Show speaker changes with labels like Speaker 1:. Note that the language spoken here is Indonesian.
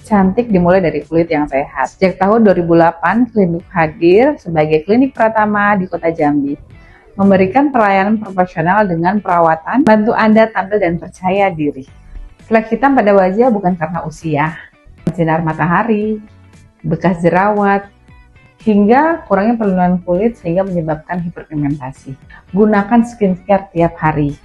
Speaker 1: Cantik dimulai dari kulit yang sehat. Sejak tahun 2008, Klinik hadir sebagai klinik pertama di Kota Jambi, memberikan pelayanan profesional dengan perawatan, bantu Anda tampil dan percaya diri. Flek hitam pada wajah bukan karena usia, sinar matahari, bekas jerawat, hingga kurangnya perlindungan kulit sehingga menyebabkan hiperpigmentasi. Gunakan skincare tiap hari.